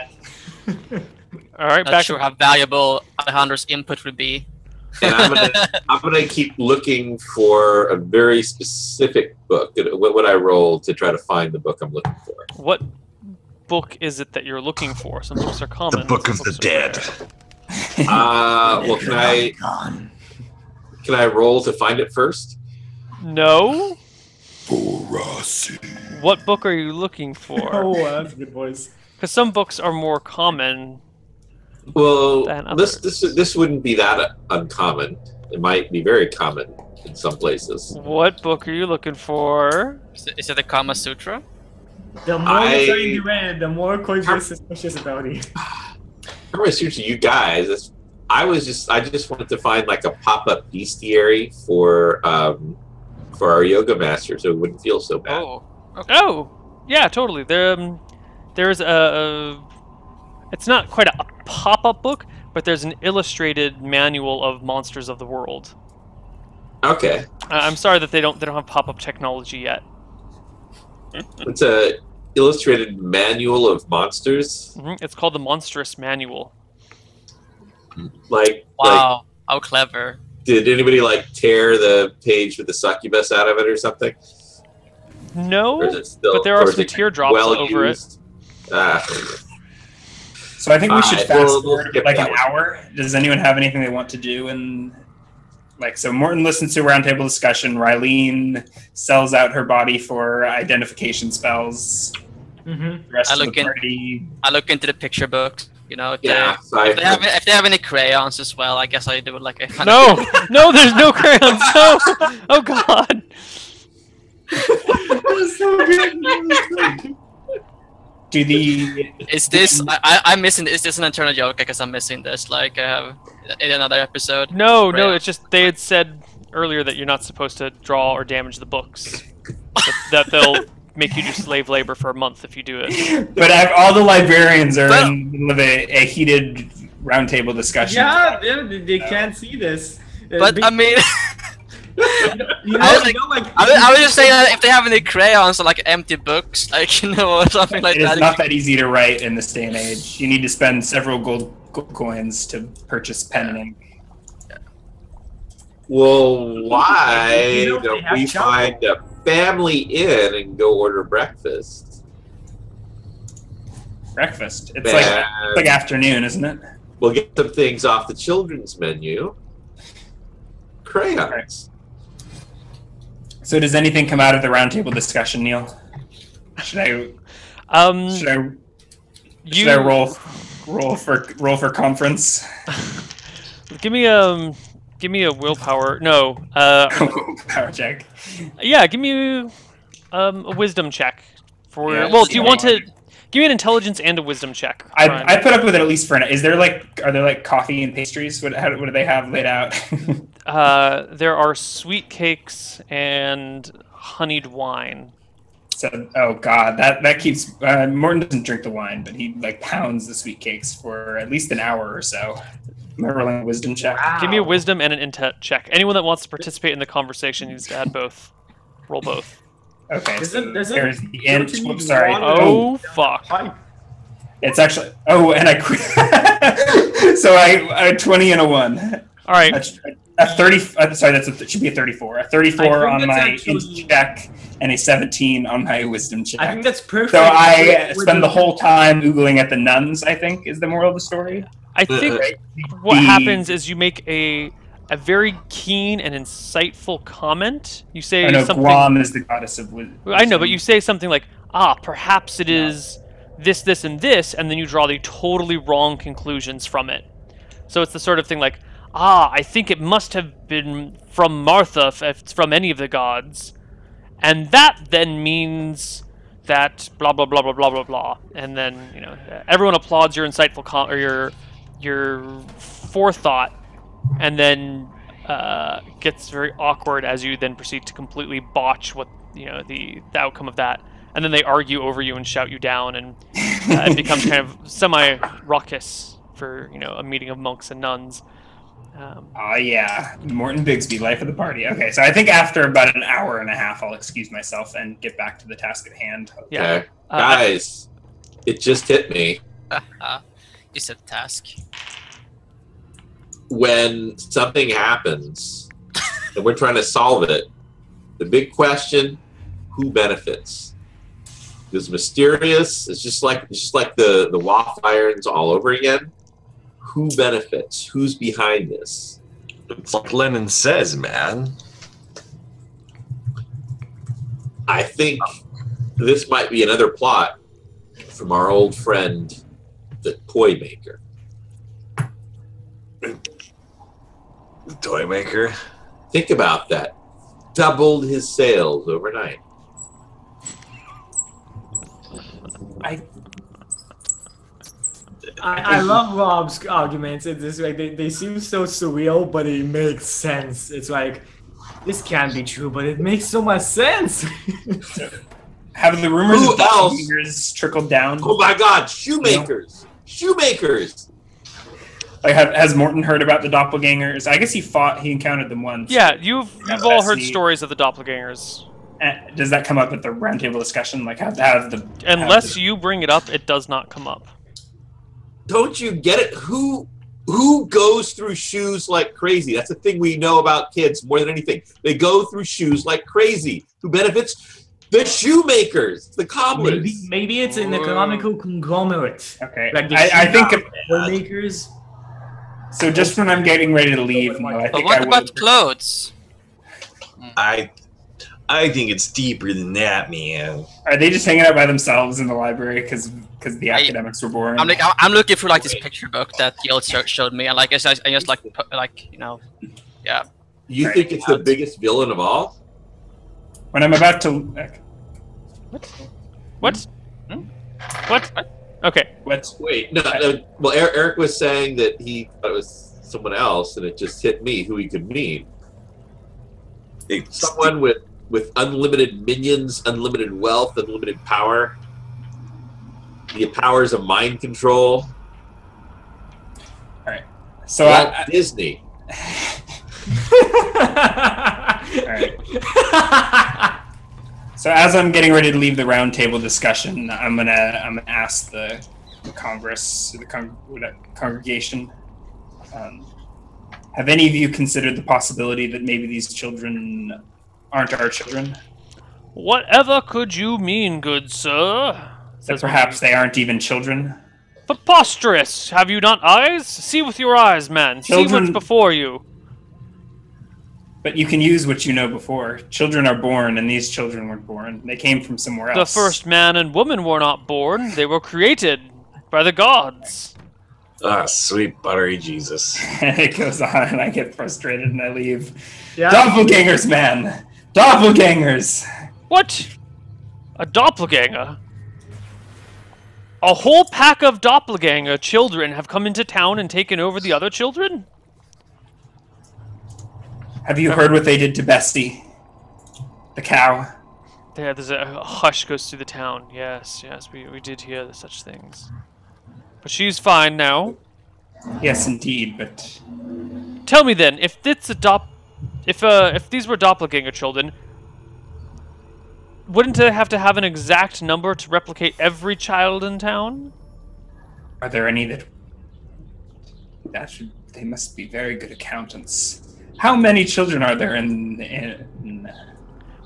All right, Not back sure how valuable Alejandro's input would be. And I'm gonna keep looking for a very specific book. What would I roll to try to find the book I'm looking for? What book is it that you're looking for? Some books are common. The Book some of the books are Dead. rare. Well, can I roll to find it first? No. Borasi. What book are you looking for? Oh, that's a good voice. Because some books are more common. Well, Than this wouldn't be that uncommon. It might be very common in some places. What book are you looking for? Is it the Kama Sutra? The more you find the red, the more Koichi is suspicious about it. I'm going to you guys. I just wanted to find like a pop-up bestiary for our yoga master, so it wouldn't feel so bad. Oh. Okay. Oh, yeah, totally. There's a. It's not quite a pop-up book, but there's an illustrated manual of monsters of the world. Okay, I'm sorry that they don't have pop-up technology yet. it's a illustrated manual of monsters. It's called the Monstrous Manual. Like, Wow, how clever. did anybody like tear the page with the succubus out of it or something? No, Or is it still, but there or are is some it teardrops over it. used? Ah. So I think we should Alright, fast we'll forward skip like that an one. hour. Does anyone have anything they want to do? And so Morton listens to a roundtable discussion. Rylene sells out her body for identification spells. Mm-hmm. The rest I of the look in- party. I look into the picture books. You know, if, Yeah, if they have any crayons as well, I guess I do like a. No, no, there's no crayons. No, oh god. Do the Is this? I'm missing. Is this an internal joke? Because I'm missing this. Like I have in another episode. No, Crayon. it's just they had said earlier that you're not supposed to draw or damage the books. that they'll make you do slave labor for a month if you do it. but all the librarians are in the middle of a heated roundtable discussion. Yeah, they can't see this. But I mean, you know, I was like- you know, like I was just saying that if they have any crayons or like empty books, like or something like It is that. not that easy to write in this day and age. You need to spend several gold coins to purchase pen and ink. Well, why You know, they don't have we chocolate. find a family inn and go order breakfast? Breakfast. It's Man. like afternoon, isn't it? We'll get some things off the children's menu. Crayons. So does anything come out of the roundtable discussion, Neil? Should I roll for conference? Give me a willpower. No. Power check. Yeah, give me a wisdom check for. Yeah, well, do you yeah. want to give me an intelligence and a wisdom check? Ryan? I put up with it at least for an. Are there like coffee and pastries? What do they have laid out? There are sweet cakes and honeyed wine. So, oh god, that keeps Morton doesn't drink the wine, but he like pounds the sweet cakes for at least an hour or so. Am I rolling a wisdom check? Give me a wisdom and an int check. Anyone that wants to participate in the conversation needs to add both. Roll both. Okay. Does So it- there's the don't int. you need Whoops, sorry. water? Oh fuck! Hi. It's actually. Oh, and I quit. So I 20 and a 1. All right. A 30. Sorry, it should be a 34. A 34 I on think my that's actually- int check and a 17 on my wisdom check. I think that's perfect. So I With spend the whole time oogling at the nuns, I think, is the moral of the story. I think what happens is you make a very keen and insightful comment. You say I know something. Guam is the goddess of wisdom. I know, but you say something like, perhaps it is this, this, and this, and then you draw the totally wrong conclusions from it. So it's the sort of thing like, I think it must have been from Martha if it's from any of the gods. and that then means that blah blah blah blah blah blah blah, and then everyone applauds your insightful or your forethought, and then gets very awkward as you then proceed to completely botch what the outcome of that, and then they argue over you and shout you down, and it becomes kind of semi-raucous for a meeting of monks and nuns. Yeah, Morton Bigsby, life of the party. Okay, so I think after about an hour and a half, I'll excuse myself and get back to the task at hand. Yeah. Okay. Guys, it just hit me. You said task. When something happens and we're trying to solve it, the big question: who benefits? It's mysterious. It's just like the waft irons all over again. Who benefits? Who's behind this? It's like Lennon says, man. I think this might be another plot from our old friend, the toy maker. The toy maker? Think about that. Doubled his sales overnight. I love Rob's arguments. It's just like they seem so surreal, but it makes sense. It's like, this can't be true, but it makes so much sense. Have the rumors Who of else? doppelgangers trickled down? Oh my God, shoemakers! Shoemakers! Like, has Morton heard about the doppelgangers? I guess he encountered them once. Yeah, you've all heard Bessie. stories of the doppelgangers. Does that come up at the roundtable discussion? Like, Unless you bring it up, it does not come up. Don't you get it? Who goes through shoes like crazy? That's the thing we know about kids more than anything. They go through shoes like crazy. Who benefits? The shoemakers, the cobblers. Maybe it's an economical conglomerate. Okay, Like the I think makers. so. Just when I'm getting ready to leave, I But think what I about will. clothes? I think it's deeper than that, man. Are they just hanging out by themselves in the library because the academics were boring? I'm looking through like this picture book that Gil showed me, and like I just yeah. You think it's the biggest villain of all? When I'm about to. What? What? Okay. What? Wait, no. Well, Eric was saying that he thought it was someone else, and it just hit me who he could mean. Someone with unlimited minions, unlimited wealth, unlimited power. The powers of mind control. All right. So Walt Disney. All right. So as I'm getting ready to leave the roundtable discussion, I'm gonna ask the Congress, the congregation. Have any of you considered the possibility that maybe these children aren't our children? Whatever could you mean, good sir? That perhaps they aren't even children? Preposterous! Have you not eyes? See with your eyes, man. See what's before you. But you can use what you know before. Children are born, and these children weren't born. They came from somewhere else. The first man and woman were not born. They were created by the gods. Ah, sweet buttery Jesus. And it goes on, and I get frustrated, and I leave. Yeah. Doppelgangers, man! Doppelgangers! What? A doppelganger? A whole pack of doppelganger children have come into town and taken over the other children? Have you heard what they did to Bessie? The cow? Yeah, there's a hush goes through the town. Yes, we did hear such things. But she's fine now. Yes, indeed, but... Tell me then, if it's if these were doppelganger children, wouldn't they have to have an exact number to replicate every child in town? Are there any that... They must be very good accountants. How many children are there in...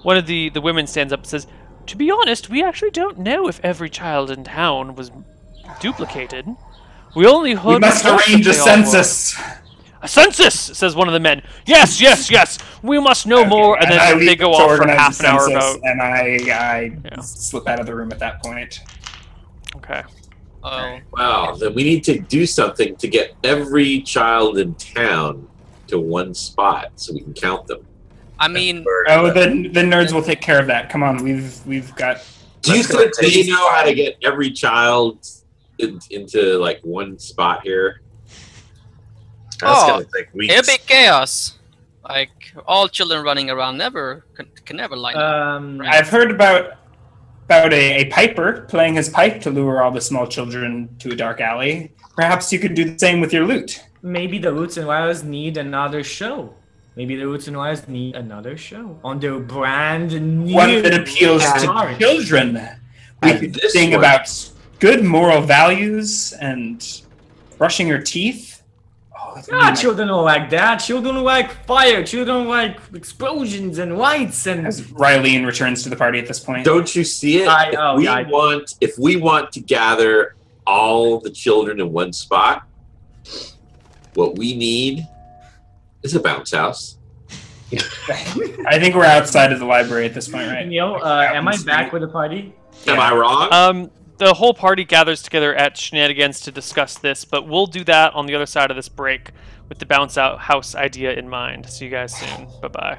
One of the women stands up and says, "To be honest, we actually don't know if every child in town was duplicated. We only heard... We must arrange a census! A census, says one of the men. Yes, yes, yes. We must know more. And then they go off for half an hour about. And I slip out of the room at that point. Okay. Oh. Wow. Then we need to do something to get every child in town to one spot so we can count them. I mean, Oh, the nerds will take care of that. Come on, we've got. Do you think they know how to get every child into like one spot here? That's gonna take weeks. it'll be chaos. Like all children running around can never line up. I've heard about a piper playing his pipe to lure all the small children to a dark alley. Perhaps you could do the same with your lute. Maybe the Roots and Wires need another show. Maybe the Roots and Wires need another show on their brand new One that appeals to children. We And could this sing one- about good moral values and brushing your teeth. Oh, that's Ah, children don't like that. Children like fire. Children like explosions and lights and. As Rylene returns to the party at this point. Don't you see it? If we want to gather all the children in one spot, what we need is a bounce house. I think we're outside of the library at this point, right? Neil, am I back with the party? Am I wrong? The whole party gathers together at Shenanigans to discuss this, but we'll do that on the other side of this break with the bounce out house idea in mind. See you guys soon. Bye bye.